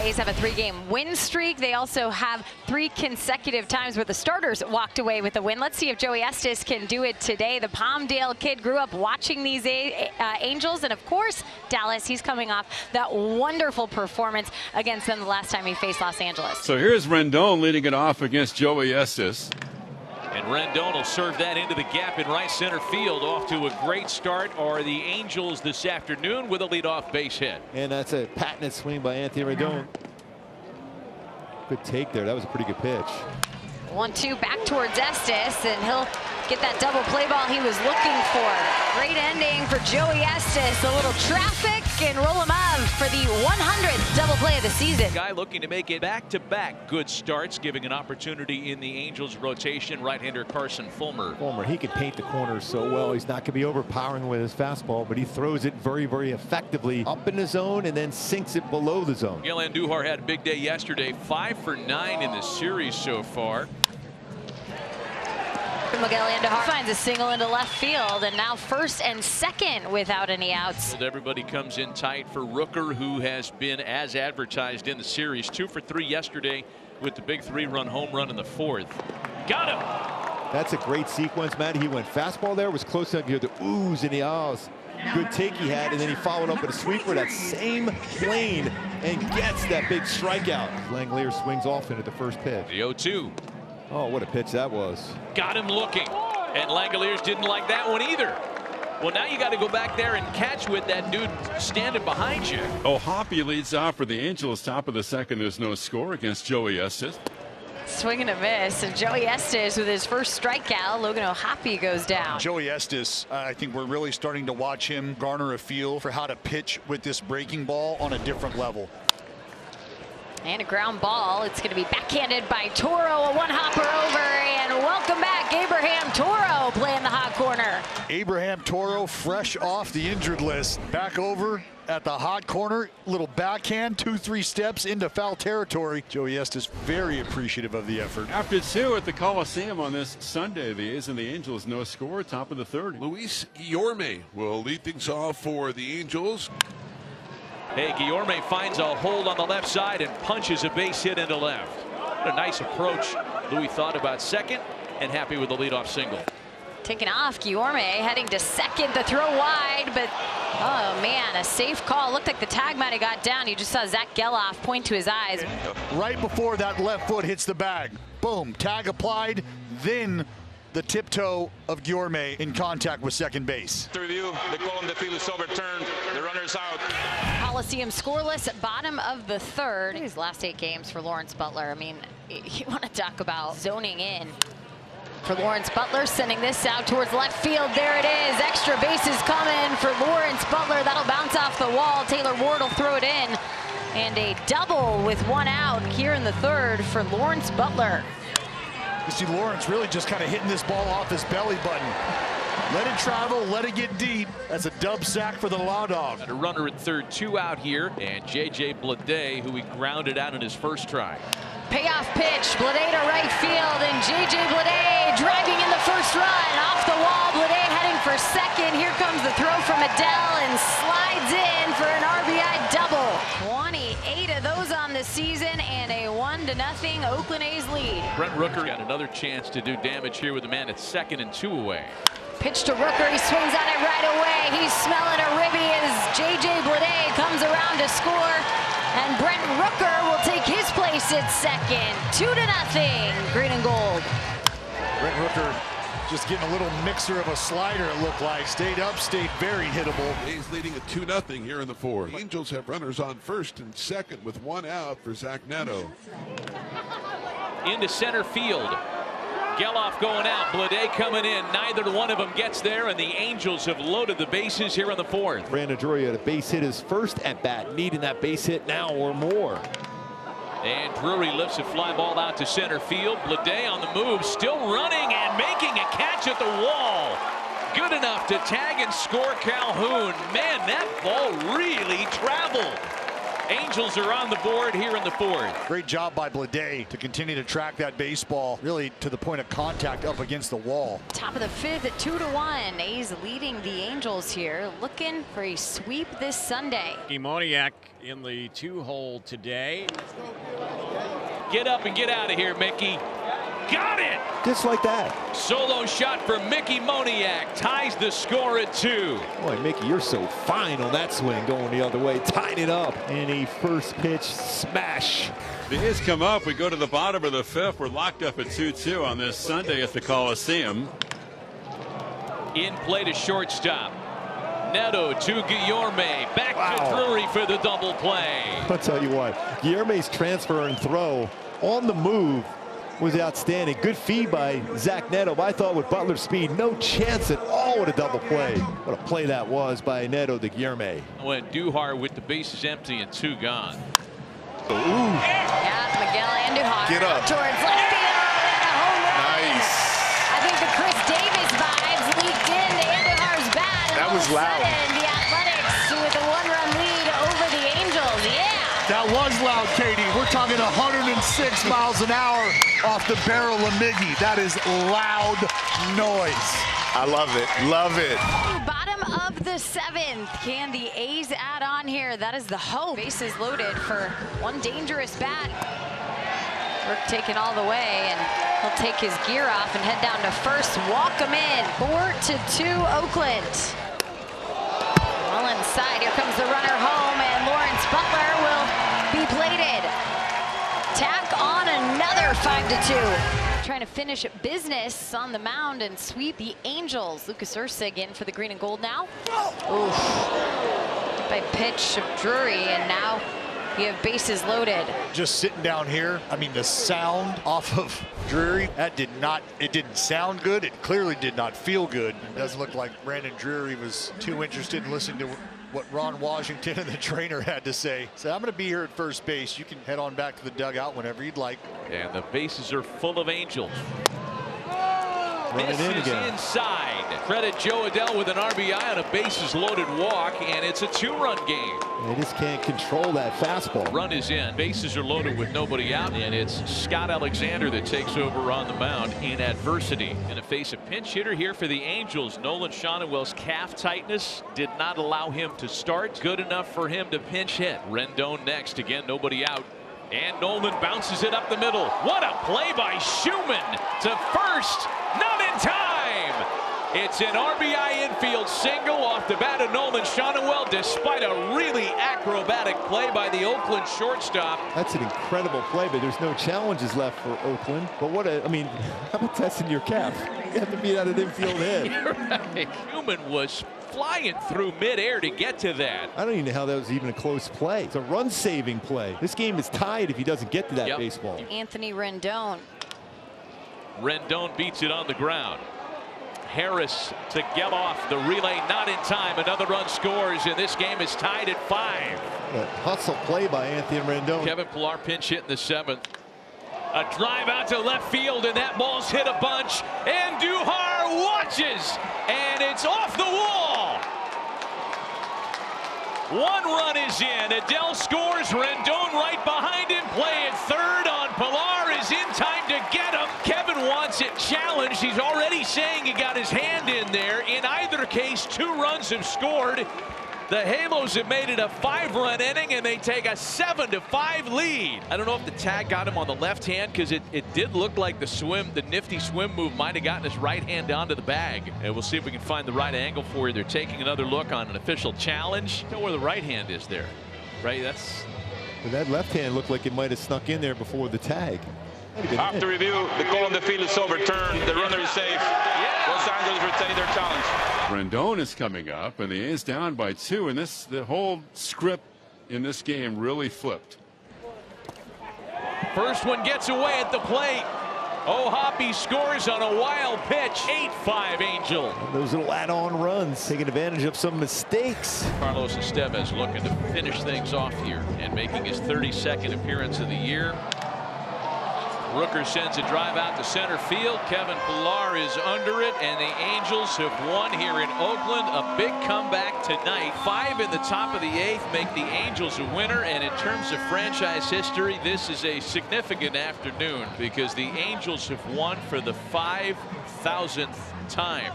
A's have a 3-game win streak. They also have 3 consecutive times where the starters walked away with a win. Let's see if Joey Estes can do it today. The Palmdale kid grew up watching these Angels, and of course, Dallas, he's coming off that wonderful performance against them the last time he faced Los Angeles. So here's Rendon leading it off against Joey Estes. And Rendon will serve that into the gap in right center field. Off to a great start are the Angels this afternoon with a leadoff base hit. And that's a patented swing by Anthony Rendon. Good take there. That was a pretty good pitch. 1-2 back towards Estes, and he'll get that double play ball he was looking for. Great ending for Joey Estes. A little traffic and roll him out for the 100th double play of the season. Guy looking to make it back-to-back good starts, giving an opportunity in the Angels rotation. Right-hander Carson Fulmer. Fulmer, he can paint the corners so well. He's not going to be overpowering with his fastball, but he throws it very, very effectively up in the zone and then sinks it below the zone. Miguel Andujar had a big day yesterday. 5 for 9 in the series so far. Miguel Andujar finds a single into left field, and now first and second without any outs. Everybody comes in tight for Rooker, who has been as advertised in the series. 2 for 3 yesterday with the big 3-run home run in the 4th. Got him. That's a great sequence, man. He went fastball there, was close enough to hear the oohs and the ahs. Good take he had, and then he followed up with a sweeper that same plane and gets that big strikeout. Langeliers swings off into the first pitch. The 0-2. Oh, what a pitch that was. Got him looking, and Langeliers didn't like that one either. Well, now you got to go back there and catch with that dude standing behind you. Oh, Hoppy leads off for the Angels. Top of the second, there's no score against Joey Estes. Swing and a miss, and Joey Estes with his first strikeout. Logan O'Hoppe goes down. Joey Estes, I think we're really starting to watch him garner a feel for how to pitch with this breaking ball on a different level. And a ground ball. It's going to be backhanded by Toro. A one-hopper over, and welcome back, Abraham Toro playing the hot corner. Abraham Toro, fresh off the injured list, back over at the hot corner. Little backhand, 2-3 steps into foul territory. Joey Estes very appreciative of the effort. After 2 at the Coliseum on this Sunday, the A's and the Angels no score, top of the 3rd. Luis Guillorme will lead things off for the Angels. Hey, Guillorme finds a hold on the left side and punches a base hit into left. What a nice approach. Louis thought about second and happy with the leadoff single. Taking off, Guillorme heading to second. The throw wide, but oh man, a safe call. Looked like the tag might have got down. You just saw Zach Geloff point to his eyes. Right before that left foot hits the bag. Boom, tag applied, then the tiptoe of Guillorme in contact with second base. To review, the call on the field is overturned. The runner's out. Coliseum scoreless at bottom of the 3rd. His last 8 games for Lawrence Butler. I mean, you want to talk about zoning in. For Lawrence Butler, sending this out towards left field. There it is. Extra bases coming for Lawrence Butler. That'll bounce off the wall. Taylor Ward will throw it in. And a double with 1 out here in the 3rd for Lawrence Butler. You see Lawrence really just kind of hitting this ball off his belly button. Let it travel, let it get deep. That's a dub sack for the Law Dog. And a runner at 3rd, 2 out here. And J.J. Bleday, who he grounded out in his first try. Payoff pitch, Bleday to right field, and J.J. Bleday driving in the first run. Off the wall, Bleday heading for second. Here comes the throw from Adele, and slides in for an RBI double. 28 of those on the season, and a 1-0 Oakland A's lead. Brent Rooker got another chance to do damage here with a man at second and 2 away. Pitch to Rooker, he swings on it right away. He's smelling a ribby as J.J. Bleday comes around to score. And Brent Rooker will take his place at second. 2-0, green and gold. Brent Rooker just getting a little mixer of a slider, it looked like. Stayed up, stayed very hittable. A's leading at 2-0 here in the 4th. The Angels have runners on first and second with 1 out for Zach Neto. Into center field. Geloff going out, Bleday coming in. Neither one of them gets there, and the Angels have loaded the bases here in the 4th. Brandon Drury had a base hit his first at bat, needing that base hit now or more. And Drury lifts a fly ball out to center field. Bleday on the move, still running and making a catch at the wall. Good enough to tag and score Calhoun. Man, that ball really traveled. Angels Angels are on the board here in the fourth. Great job by Blade to continue to track that baseball, really to the point of contact up against the wall. Top of the fifth at 2-1. A's leading the Angels here, looking for a sweep this Sunday. Moniak in the 2-hole today. Get up and get out of here, Mickey. Got it! Just like that. Solo shot for Mickey Moniak. Ties the score at 2. Boy, Mickey, you're so fine on that swing going the other way. Tied it up. And a first pitch smash. The A's come up. We go to the bottom of the fifth. We're locked up at 2-2 on this Sunday at the Coliseum. In play to shortstop. Neto to Guillorme. Back to Drury for the double play. I'll tell you what, Guillorme's transfer and throw on the move was outstanding. Good feed by Zach Neto, but I thought with Butler's speed, no chance at all with a double play. What a play that was by Neto to Guillorme. When Andujar with the bases empty and 2 gone. Ooh. Yeah, Miguel Andujar. Get up. Towards left field and a home run. Nice. I think the Chris Davis vibes leaked into Andujar's bat. And that was all of a loud. sudden, the Athletics with a 1-run lead over the Angels. Yeah. That was loud, Katie. We're talking 106 miles an hour off the barrel of Miggy. That is loud noise. I love it. Love it. Bottom of the 7th. Can the A's add on here? That is the hope. Bases loaded for one dangerous bat. Burke taken all the way, and he'll take his gear off and head down to first. Walk him in. 4-2 Oakland. Well inside. Here comes the runner home, and Lawrence Butler will be plated. Tack on another 5-2. Trying to finish business on the mound and sweep the Angels. Lucas Ursig in for the green and gold now. Oof. By pitch of Drury, and now you have bases loaded. Just sitting down here, I mean, the sound off of Drury, it didn't sound good. It clearly did not feel good. It doesn't look like Brandon Drury was too interested in listening to what Ron Washington and the trainer had to say. So I'm going to be here at first base. You can head on back to the dugout whenever you'd like. And the bases are full of Angels. Running This in is again. inside. Credit Joe Adell with an RBI on a bases loaded walk, and it's a 2-run game. They just can't control that fastball. Run is in. Bases are loaded with nobody out, and it's Scott Alexander that takes over on the mound in adversity. Going to face a pinch hitter here for the Angels. Nolan Shonewell's calf tightness did not allow him to start. Good enough for him to pinch hit. Rendon next. Again, nobody out. And Nolan bounces it up the middle. What a play by Schumann to first. Not in time. It's an RBI infield single off the bat of Nolan Shonewell, despite a really acrobatic play by the Oakland shortstop. That's an incredible play, but there's no challenges left for Oakland. But I mean, how about testing your calf? You have to beat out an infield hit. You're right. Schumann was flying through midair to get to that. I don't even know how that was even a close play. It's a run-saving play. This game is tied if he doesn't get to that baseball. Anthony Rendon. Rendon beats it on the ground. Harris to get off the relay, not in time. Another run scores, and this game is tied at 5. A hustle play by Anthony Rendon. Kevin Pillar pinch hit in the 7th. A drive out to left field, and that ball's hit a bunch. Andujar watches, and it's off the wall. 1 run is in. Adell scores. Rendon right behind him. Play at third on Pillar is in time to get him. Kevin wants it challenged. He's already saying he got his hand in there. In either case, 2 runs have scored. The Halos have made it a 5-run inning, and they take a 7-5 lead. I don't know if the tag got him on the left hand, because it did look like the nifty swim move might have gotten his right hand onto the bag. And we'll see if we can find the right angle for you. They're taking another look on an official challenge. Know where the right hand is there, right? But that left hand looked like it might have snuck in there before the tag. After review, the call on the field is overturned. The runner is safe. Los Angeles retain their challenge. Rendon is coming up, and the A's down by 2, and the whole script in this game really flipped. First one gets away at the plate. Hoppy scores on a wild pitch. 8-5 Angel. Those little add-on runs, taking advantage of some mistakes. Carlos Estevez looking to finish things off here and making his 32nd appearance of the year. Rooker sends a drive out to center field. Kevin Pillar is under it, and the Angels have won here in Oakland. A big comeback tonight. 5 in the top of the 8th make the Angels a winner, and in terms of franchise history, this is a significant afternoon because the Angels have won for the 5,000th time.